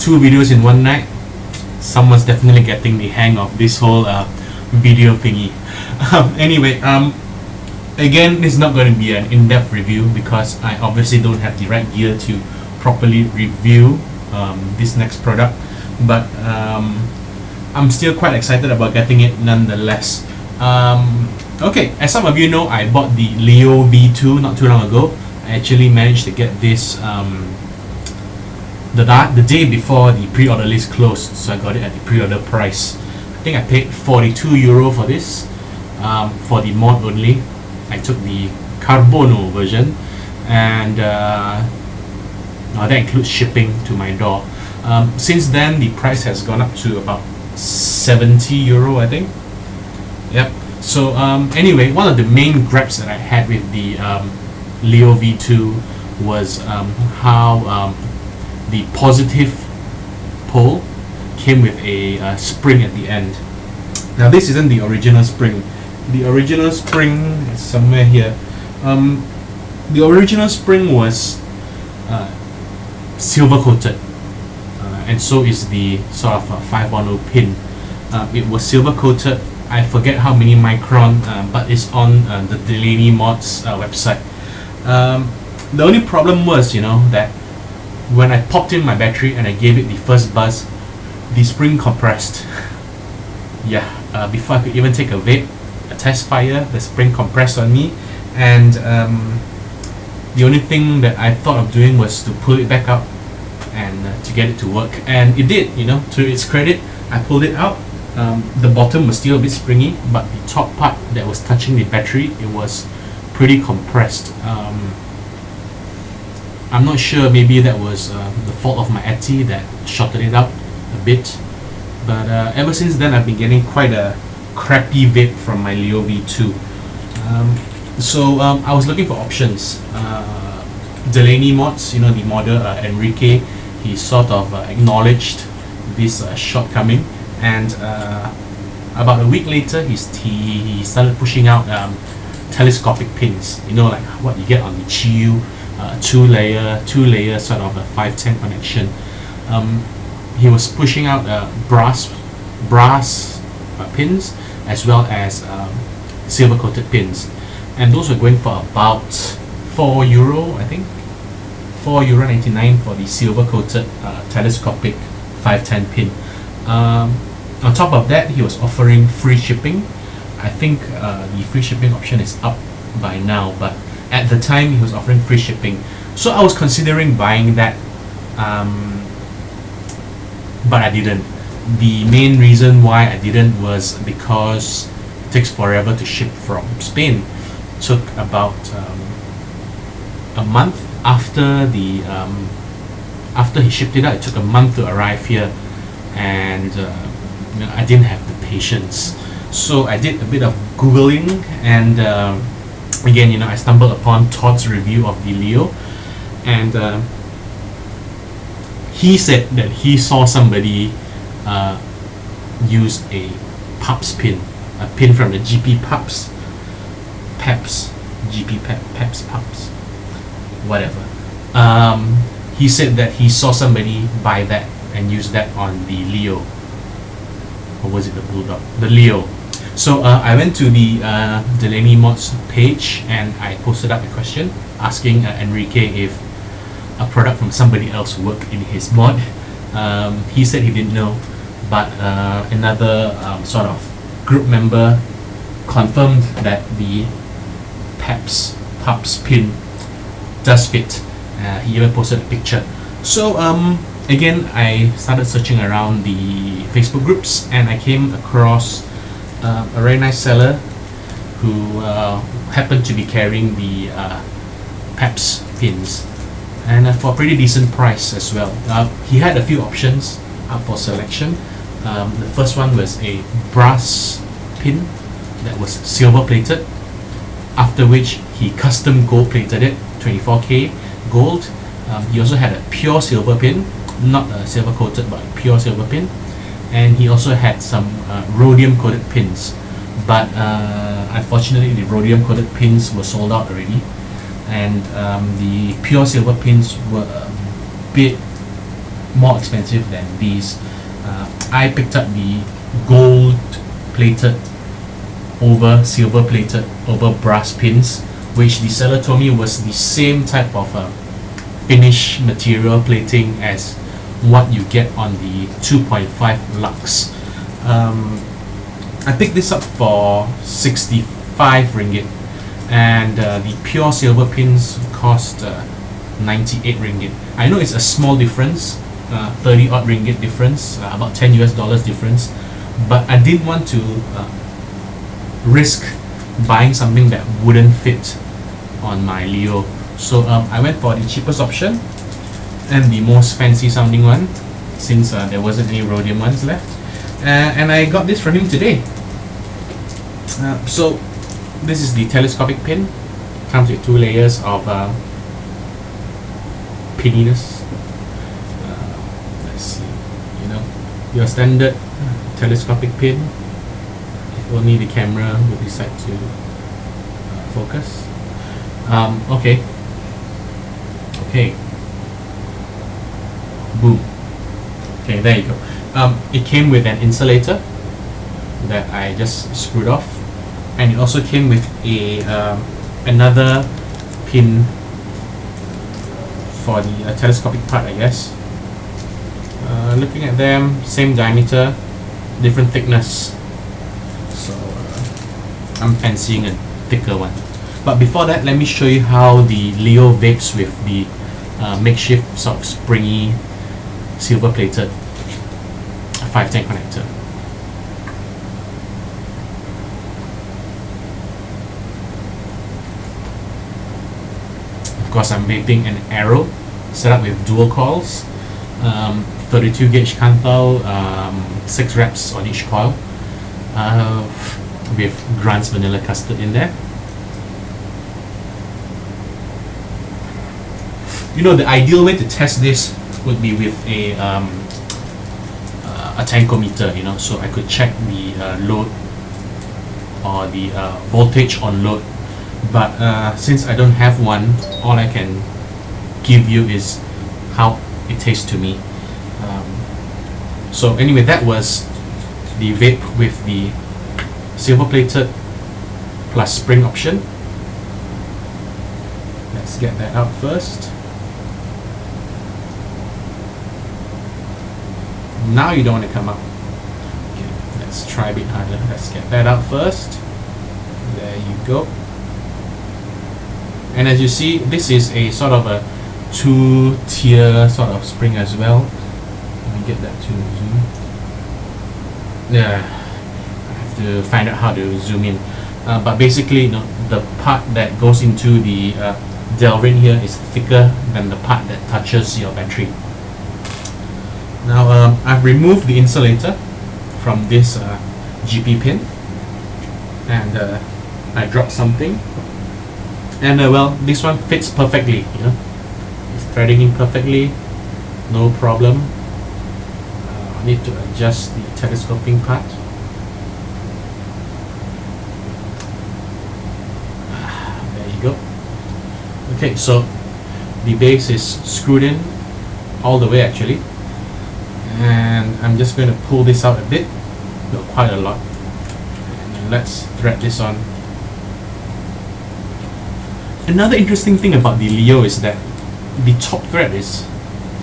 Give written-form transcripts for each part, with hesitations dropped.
2 videos in one night, someone's definitely getting the hang of this whole video thingy. Anyway, again, this is not going to be an in-depth review because I obviously don't have the right gear to properly review this next product, but I'm still quite excited about getting it nonetheless. Okay, as some of you know, I bought the Leo V2 not too long ago. I actually managed to get this the day before the pre-order list closed, so I got it at the pre-order price. I think I paid €42 for this, for the mod only. I took the Carbono version, and that includes shipping to my door. Since then, the price has gone up to about €70, I think. Yep. So anyway, one of the main gripes that I had with the Leo V2 was how the positive pole came with a spring at the end. Now this isn't the original spring. The original spring is somewhere here. The original spring was silver coated, and so is the sort of 510 pin. It was silver coated. I forget how many micron, but it's on the Delaney Mods website. The only problem was, that when I popped in my battery and I gave it the first buzz, the spring compressed. Yeah, before I could even take a vape, a test fire, the spring compressed on me, and the only thing that I thought of doing was to pull it back out and to get it to work, and it did. To its credit, I pulled it out. The bottom was still a bit springy, but the top part that was touching the battery, it was pretty compressed. I'm not sure, maybe that was the fault of my Etty that shorted it out a bit, but ever since then I've been getting quite a crappy vape from my Leo V2. So I was looking for options. Delaney Mods, the modder Enrique, he sort of acknowledged this shortcoming, and about a week later he started pushing out telescopic pins, like what you get on the Chiu, two layer sort of a 510 connection. He was pushing out brass pins as well as silver coated pins, and those were going for about €4, I think, €4.99 for the silver coated telescopic 510 pin. On top of that, he was offering free shipping. I think the free shipping option is up by now, but at the time he was offering free shipping, so I was considering buying that, but I didn't. The main reason why I didn't was because it takes forever to ship from Spain. It took about a month after after he shipped it out. It took a month to arrive here, and I didn't have the patience. So I did a bit of googling, and again, I stumbled upon Todd's review of the Leo, and he said that he saw somebody use a PAPS pin, a pin from the GP PAPS, GP PAPS, whatever. He said that he saw somebody buy that and use that on the Leo, or was it the Bulldog? The Leo. So I went to the Delaney Mods page and I posted up a question asking Enrique if a product from somebody else worked in his mod. He said he didn't know, but another sort of group member confirmed that the PAPS pin does fit. He even posted a picture. So again, I started searching around the Facebook groups, and I came across a very nice seller who happened to be carrying the PAPS pins, and for a pretty decent price as well. He had a few options up for selection. The first one was a brass pin that was silver plated, after which he custom gold plated it, 24K gold. He also had a pure silver pin, not a silver coated but a pure silver pin, and he also had some rhodium coated pins, but unfortunately the rhodium coated pins were sold out already, and the pure silver pins were a bit more expensive than these. I picked up the gold plated over silver plated over brass pins, which the seller told me was the same type of finish material plating as what you get on the 2.5 Lux. I picked this up for 65 ringgit, and the pure silver pins cost 98 ringgit. I know it's a small difference, 30 odd ringgit difference, about 10 US dollars difference, but I didn't want to risk buying something that wouldn't fit on my Leo. So I went for the cheapest option and the most fancy sounding one, since there wasn't any rhodium ones left, and I got this from him today. So this is the telescopic pin. Comes with 2 layers of pinniness. Let's see, your standard telescopic pin, if only the camera would decide to focus. Okay, boom. Okay, there you go. It came with an insulator that I just screwed off, and it also came with a another pin for the telescopic part, I guess. Looking at them, same diameter, different thickness, so I'm fancying a thicker one. But before that, let me show you how the Leo vapes with the makeshift sort of springy silver plated 510 connector. Of course, I'm vaping an Arrow set up with dual coils, 32 gauge Kanthal, 6 reps on each coil, with Grant's vanilla custard in there. The ideal way to test this would be with a tankometer, so I could check the load or the voltage on load. But since I don't have one, all I can give you is how it tastes to me. So anyway, that was the vape with the silver plated plus spring option. Let's get that out first. Now you don't want to come up. Okay, let's try a bit harder. Let's get that out first. There you go. And as you see, this is a sort of a 2-tier sort of spring as well. Let me get that to zoom. Yeah, I have to find out how to zoom in. But basically, the part that goes into the Delrin here is thicker than the part that touches your battery. Now I've removed the insulator from this GP pin, and I dropped something, and well, this one fits perfectly. It's threading in perfectly, no problem. I need to adjust the telescoping part. There you go. Okay, so the base is screwed in all the way actually, and I'm just going to pull this out a bit, not quite a lot, and let's thread this on. Another interesting thing about the Leo is that the top thread is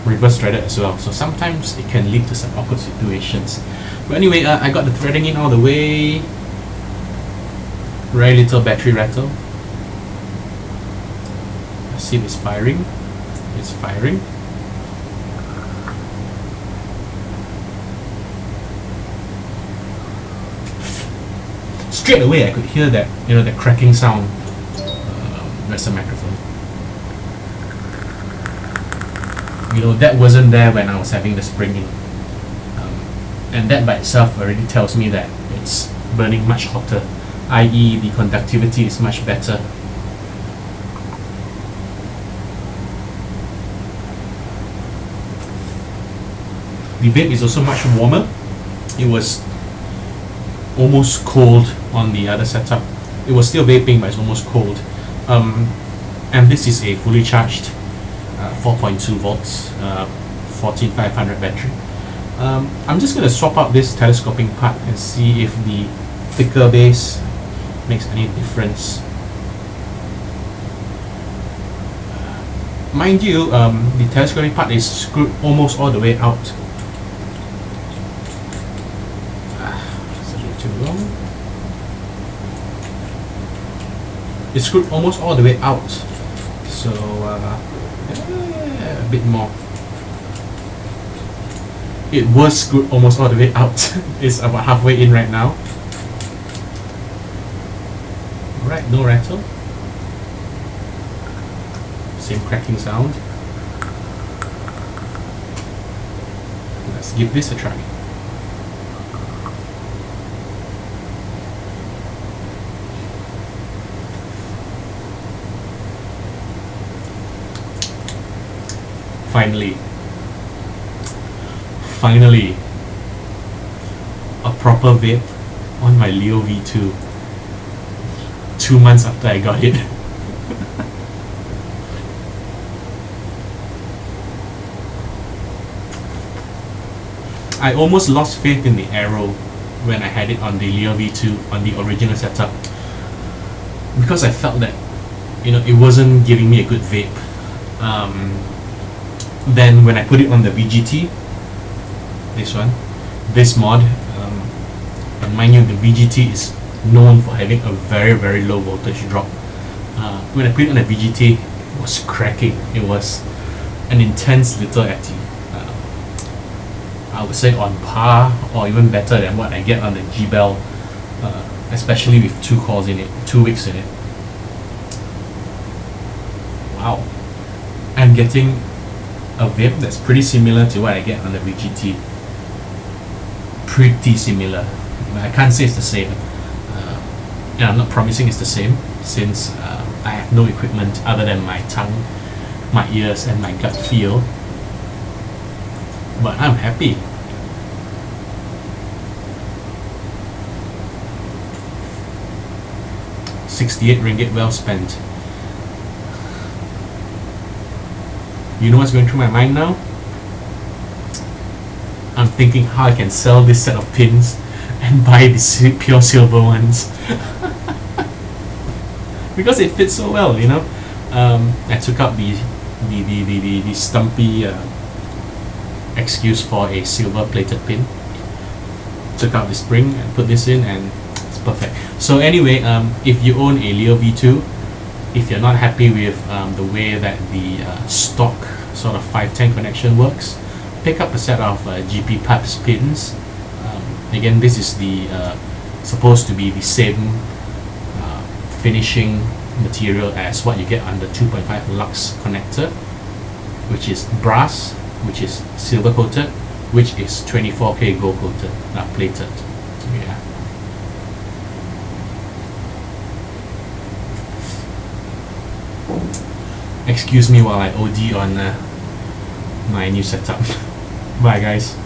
reverse threaded as well, so sometimes it can lead to some awkward situations. But anyway, I got the threading in all the way. Very little battery rattle. Let's see if it's firing. It's firing. Straight away I could hear that, that cracking sound. That's the microphone. That wasn't there when I was having the spring in. And that by itself already tells me that it's burning much hotter, i.e. the conductivity is much better. The vape is also much warmer. It was almost cold on the other setup. It was still vaping, but it's almost cold. And this is a fully charged 4.2 volts, 14500 battery. I'm just going to swap out this telescoping part and see if the thicker base makes any difference. Mind you, the telescoping part is screwed almost all the way out. It's a bit too long. It's screwed almost all the way out, so a bit more. It was screwed almost all the way out. It's about halfway in right now. Alright, no rattle. Same cracking sound. Let's give this a try. Finally, a proper vape on my Leo V2. 2 months after I got it. I almost lost faith in the Aero when I had it on the Leo V2 on the original setup, because I felt that, you know, it wasn't giving me a good vape. Then when I put it on the VGT, this mod, and mind you, the VGT is known for having a very, very low voltage drop. When I put it on the VGT, it was cracking. It was an intense little Etty. I would say on par or even better than what I get on the G-Bell, especially with 2 cores in it, 2 wicks in it. Wow. I'm getting a vape that's pretty similar to what I get on the VGT. Pretty similar. I can't say it's the same. And I'm not promising it's the same, since I have no equipment other than my tongue, my ears, and my gut feel. But I'm happy. ringgit well spent. You know what's going through my mind now? I'm thinking how I can sell this set of pins and buy the pure silver ones. Because it fits so well, you know. I took out the stumpy excuse for a silver plated pin. Took out the spring and put this in, and it's perfect. So anyway, if you own a Leo V2, if you're not happy with the way that the stock sort of 510 connection works, pick up a set of GP PAPS pins. Again, this is the supposed to be the same finishing material as what you get on the 2.5 Lux connector, which is brass, which is silver coated, which is 24K gold coated, plated. So yeah. Excuse me while I OD on my new setup. Bye guys.